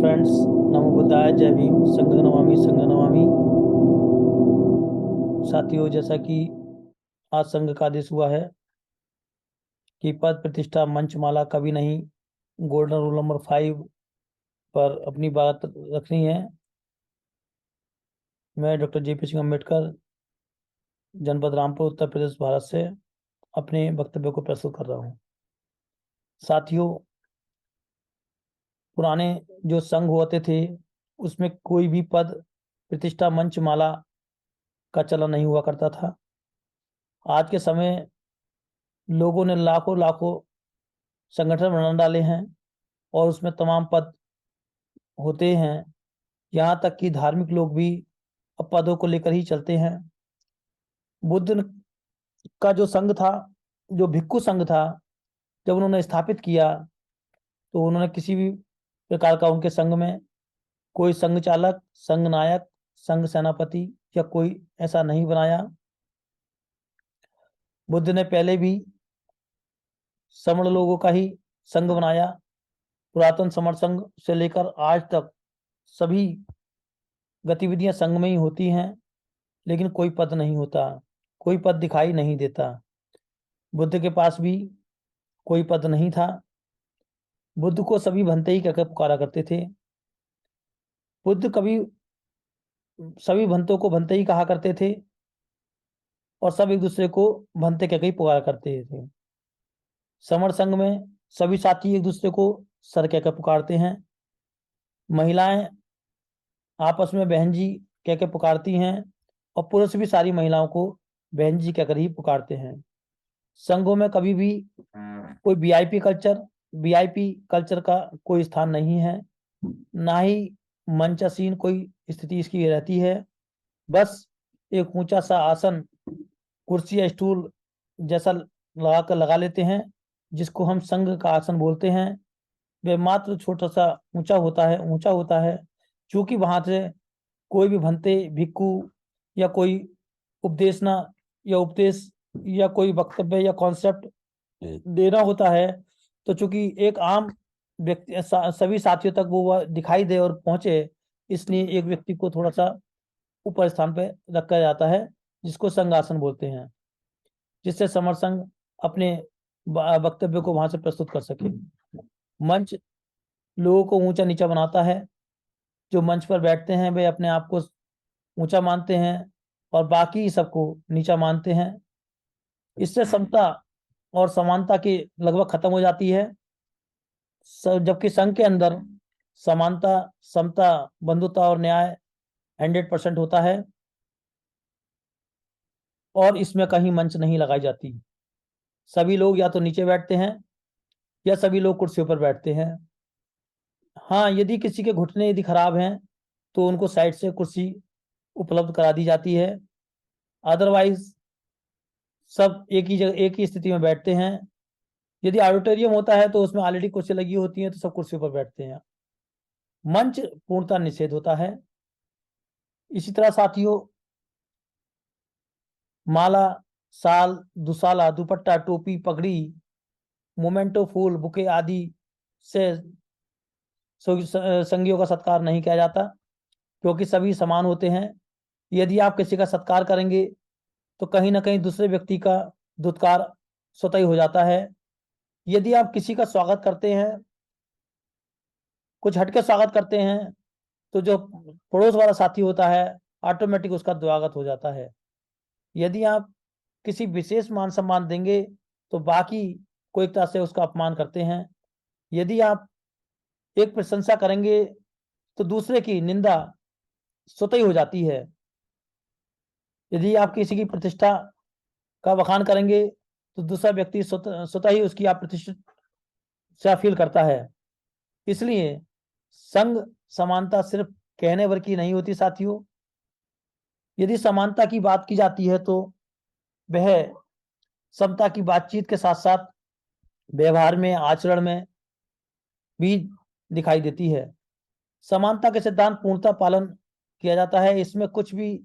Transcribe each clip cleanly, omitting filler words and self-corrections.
Friends, नमो बुद्धाय, जय भीम, संघ नमामि, संघ नमामि। साथियों, जैसा कि आज संघ का आदेश हुआ है कि पद प्रतिष्ठा मंचमाला कभी नहीं, गोल्डन रूल नंबर 5 पर अपनी बात रखनी है। मैं डॉक्टर JP सिंह अम्बेडकर, जनपद रामपुर, उत्तर प्रदेश, भारत से अपने वक्तव्य को प्रस्तुत कर रहा हूँ। साथियों, पुराने जो संघ होते थे उसमें कोई भी पद प्रतिष्ठा मंचमाला का चलन नहीं हुआ करता था। आज के समय लोगों ने लाखों लाखों संगठन बना डाले हैं और उसमें तमाम पद होते हैं। यहाँ तक कि धार्मिक लोग भी अब पदों को लेकर ही चलते हैं। बुद्ध का जो संघ था, जो भिक्खु संघ था, जब उन्होंने स्थापित किया तो उन्होंने किसी भी प्रकार का उनके संघ में कोई संघ चालक, संघ नायक, संघ सेनापति या कोई ऐसा नहीं बनाया। बुद्ध ने पहले भी समण लोगों का ही संघ बनाया। पुरातन समण संघ से लेकर आज तक सभी गतिविधियां संघ में ही होती हैं, लेकिन कोई पद नहीं होता, कोई पद दिखाई नहीं देता। बुद्ध के पास भी कोई पद नहीं था। बुद्ध को सभी भंते ही कहकर पुकारा करते थे। बुद्ध कभी सभी भंतों को भंते ही कहा करते थे और सब एक दूसरे को भंते कहकर ही पुकारा करते थे। समर संघ में सभी साथी एक दूसरे को सर कहकर पुकारते हैं। महिलाएं आपस में बहन जी कहकर पुकारती हैं और पुरुष भी सारी महिलाओं को बहन जी कहकर ही पुकारते हैं। संघों में कभी भी कोई वीआईपी कल्चर का कोई स्थान नहीं है, ना ही मंचासीन कोई स्थिति इसकी रहती है। बस एक ऊंचा सा आसन, कुर्सी या स्टूल जैसा लगा लेते हैं, जिसको हम संघ का आसन बोलते हैं। वे मात्र छोटा सा ऊंचा होता है, क्योंकि वहां से कोई भी भंते, भिक्खु या कोई उपदेशना या उपदेश या कोई वक्तव्य या कॉन्सेप्ट देना होता है, तो चूंकि एक आम व्यक्ति सभी साथियों तक वो दिखाई दे और पहुंचे, इसलिए एक व्यक्ति को थोड़ा सा ऊपर स्थान पे रखा जाता है, जिसको संघासन बोलते हैं, जिससे समर संघ अपने वक्तव्य को वहां से प्रस्तुत कर सके। मंच लोगों को ऊंचा नीचा बनाता है। जो मंच पर बैठते हैं वे अपने आप को ऊंचा मानते हैं और बाकी सबको नीचा मानते हैं। इससे समता और समानता की लगभग खत्म हो जाती है। जबकि संघ के अंदर समानता, समता, बंधुता और न्याय 100% होता है और इसमें कहीं मंच नहीं लगाई जाती। सभी लोग या तो नीचे बैठते हैं या सभी लोग कुर्सियों पर बैठते हैं। हाँ, यदि किसी के घुटने यदि खराब हैं तो उनको साइड से कुर्सी उपलब्ध करा दी जाती है। अदरवाइज सब एक ही जगह, एक ही स्थिति में बैठते हैं। यदि ऑडिटोरियम होता है तो उसमें ऑलरेडी कुर्सी लगी होती है, तो सब कुर्सियों पर बैठते हैं। मंच पूर्णतः निषेध होता है। इसी तरह साथियों, माला, साल, दुसाला, दुपट्टा, टोपी, पगड़ी, मोमेंटो, फूल, बुके आदि से संगियों का सत्कार नहीं किया जाता, क्योंकि सभी समान होते हैं। यदि आप किसी का सत्कार करेंगे तो कहीं ना कहीं दूसरे व्यक्ति का दुत्कार स्वतः ही हो जाता है। यदि आप किसी का स्वागत करते हैं, कुछ हटके स्वागत करते हैं, तो जो पड़ोस वाला साथी होता है ऑटोमेटिक उसका स्वागत हो जाता है। यदि आप किसी विशेष मान सम्मान देंगे तो बाकी को एक तरह से उसका अपमान करते हैं। यदि आप एक प्रशंसा करेंगे तो दूसरे की निंदा स्वतः ही हो जाती है। यदि आप किसी की प्रतिष्ठा का बखान करेंगे तो दूसरा व्यक्ति स्वतः ही उसकी आप प्रतिष्ठित सा फील करता है। इसलिए संघ समानता सिर्फ कहने भर की नहीं होती साथियों। यदि समानता की बात की जाती है तो वह समता की बातचीत के साथ साथ व्यवहार में, आचरण में भी दिखाई देती है। समानता के सिद्धांत पूर्णतः पालन किया जाता है। इसमें कुछ भी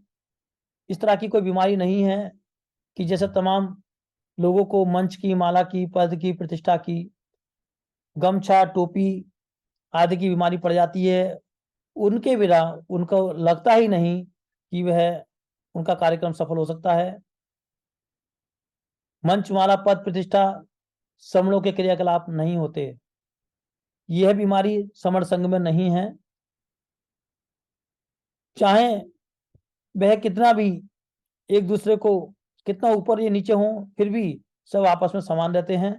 इस तरह की कोई बीमारी नहीं है कि जैसे तमाम लोगों को मंच की, माला की, पद की, प्रतिष्ठा की, गमछा, टोपी आदि की बीमारी पड़ जाती है, उनके बिना उनको लगता ही नहीं कि वह उनका कार्यक्रम सफल हो सकता है। मंचमाला पद प्रतिष्ठा समणों के क्रियाकलाप नहीं होते। यह बीमारी समण संघ में नहीं है। चाहे वह कितना भी एक दूसरे को कितना ऊपर या नीचे हो, फिर भी सब आपस में समान रहते हैं।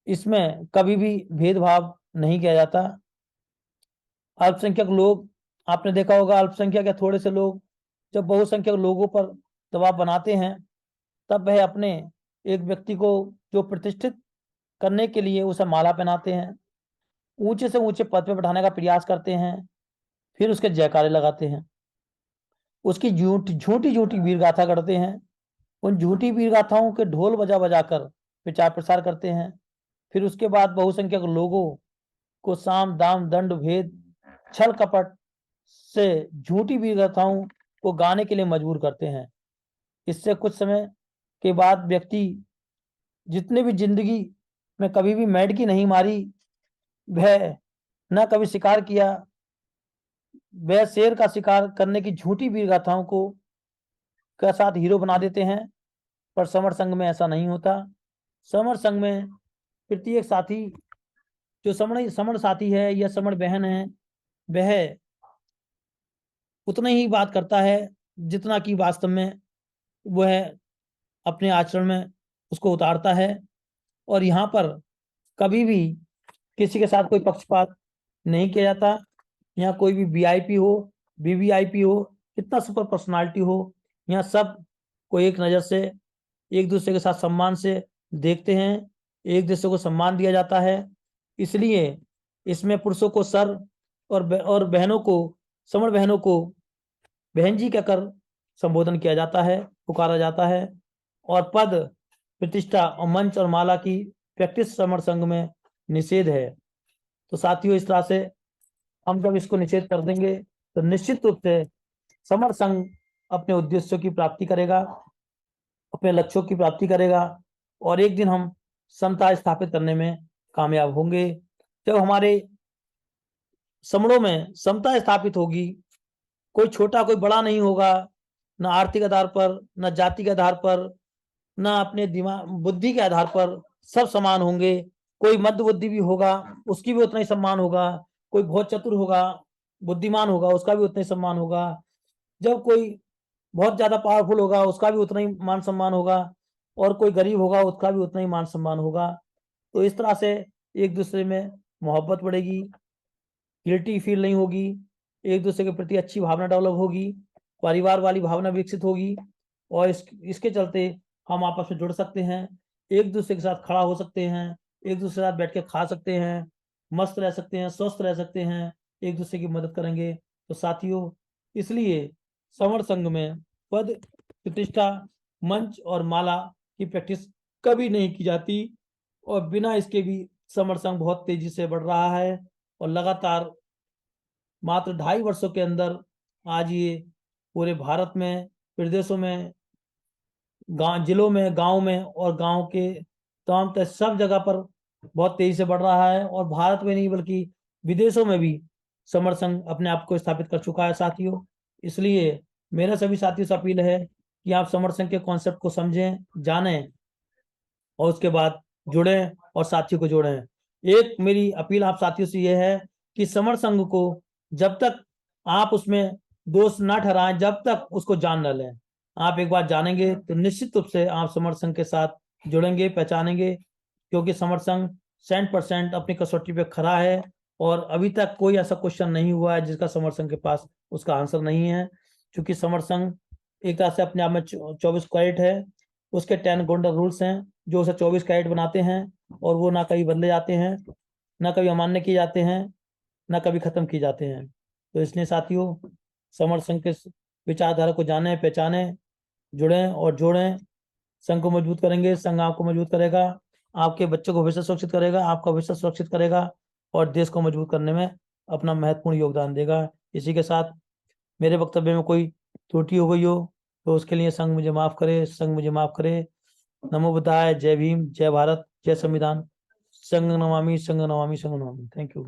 इसमें कभी भी भेदभाव नहीं किया जाता। अल्पसंख्यक लोग, आपने देखा होगा, अल्पसंख्यक या थोड़े से लोग जब बहुसंख्यक लोगों पर दबाव बनाते हैं, तब वह अपने एक व्यक्ति को जो प्रतिष्ठित करने के लिए उसे माला पहनाते हैं, ऊंचे से ऊंचे पद पर बैठाने का प्रयास करते हैं, फिर उसके जयकारे लगाते हैं, उसकी झूठी झूठी वीर गाथा करते हैं, उन झूठी वीर गाथाओं के ढोल बजा बजा कर प्रचार प्रसार करते हैं। फिर उसके बाद बहुसंख्यक लोगों को साम दाम दंड भेद छल कपट से झूठी वीर गाथाओं को गाने के लिए मजबूर करते हैं। इससे कुछ समय के बाद व्यक्ति जितने भी जिंदगी में कभी भी मैडकी नहीं मारी, वह न कभी शिकार किया, वह शेर का शिकार करने की झूठी वीर गाथाओं को का साथ हीरो बना देते हैं। पर समर संघ में ऐसा नहीं होता। समर संघ में प्रत्येक साथी, जो समण समण साथी है या समण बहन है, वह उतना ही बात करता है जितना कि वास्तव में वह अपने आचरण में उसको उतारता है। और यहाँ पर कभी भी किसी के साथ कोई पक्षपात नहीं किया जाता। यहाँ कोई भी वीआईपी हो, वीवीआईपी हो, कितना सुपर पर्सनालिटी हो, यहाँ सब को एक नज़र से एक दूसरे के साथ सम्मान से देखते हैं, एक दूसरे को सम्मान दिया जाता है। इसलिए इसमें पुरुषों को सर और बहनों को, समण बहनों को बहन जी कहकर संबोधन किया जाता है, पुकारा जाता है। और पद प्रतिष्ठा और मंच और माला की प्रैक्टिस समण संघ में निषेध है। तो साथियों, इस तरह से हम जब इसको निषेध कर देंगे तो निश्चित रूप से समर संघ अपने उद्देश्यों की प्राप्ति करेगा, अपने लक्ष्यों की प्राप्ति करेगा, और एक दिन हम समता स्थापित करने में कामयाब होंगे। जब हमारे समणों में समता स्थापित होगी, कोई छोटा कोई बड़ा नहीं होगा, न आर्थिक आधार पर, न जाति के आधार पर, न अपने दिमाग बुद्धि के आधार पर, सब समान होंगे। कोई मध्य बुद्धि भी होगा, उसकी भी उतना ही सम्मान होगा। कोई बहुत चतुर होगा, बुद्धिमान होगा, उसका भी उतना ही सम्मान होगा। जब कोई बहुत ज्यादा पावरफुल होगा, उसका भी उतना ही मान सम्मान होगा, और कोई गरीब होगा, उसका भी उतना ही मान सम्मान होगा। तो इस तरह से एक दूसरे में मोहब्बत बढ़ेगी, गिल्टी फील नहीं होगी, एक दूसरे के प्रति अच्छी भावना डेवलप होगी, परिवार वाली भावना विकसित होगी, और इसके चलते हम आपस में जुड़ सकते हैं, एक दूसरे के साथ खड़ा हो सकते हैं, एक दूसरे के साथ बैठ के खा सकते हैं, मस्त रह सकते हैं, स्वस्थ रह सकते हैं, एक दूसरे की मदद करेंगे। तो साथियों, इसलिए समर संघ में पद प्रतिष्ठा, मंच और माला की प्रैक्टिस कभी नहीं की जाती, और बिना इसके भी समर संघ बहुत तेजी से बढ़ रहा है, और लगातार मात्र 2.5 वर्षों के अंदर आज ये पूरे भारत में, प्रदेशों में, गांव जिलों में, गांव में और गांव के तमाम सब जगह पर बहुत तेजी से बढ़ रहा है। और भारत में नहीं बल्कि विदेशों में भी समर संघ अपने आप को स्थापित कर चुका है साथियों। इसलिए मेरा सभी साथियों से अपील है कि आप समर संघ के कॉन्सेप्ट को समझें, जानें, और उसके बाद जुड़ें और साथियों को जोड़ें। एक मेरी अपील आप साथियों से यह है कि समर संघ को जब तक आप उसमें दोस्त ना ठहराएं, जब तक उसको जान न लें। आप एक बार जानेंगे तो निश्चित रूप से आप समर संघ के साथ जुड़ेंगे, पहचानेंगे, क्योंकि समर संघ 100% अपनी कसौटी पे खड़ा है, और अभी तक कोई ऐसा क्वेश्चन नहीं हुआ है जिसका समर संघ के पास उसका आंसर नहीं है। क्योंकि समर संघ एक तरह से अपने आप में 24 कैरेट है, उसके 10 गोल्डन रूल्स हैं जो उसे 24 कैरेट बनाते हैं, और वो ना कभी बदले जाते हैं, ना कभी अमान्य किए जाते हैं, ना कभी खत्म किए जाते हैं। तो इसलिए साथियों, समर संघ के विचारधारा को जाने, पहचाने, जुड़ें और जोड़ें। संघ को मजबूत करेंगे, संघ आपको मजबूत करेगा, आपके बच्चों को भविष्य सुरक्षित करेगा, आपका भविष्य सुरक्षित करेगा, और देश को मजबूत करने में अपना महत्वपूर्ण योगदान देगा। इसी के साथ मेरे वक्तव्य में कोई त्रुटि हो गई हो तो उसके लिए संघ मुझे माफ करे, संघ मुझे माफ करे। नमो बुद्धाय, जय भीम, जय भारत, जय संविधान। संघ नमामि, संघ नमामि, संघ नमामि। Thank you.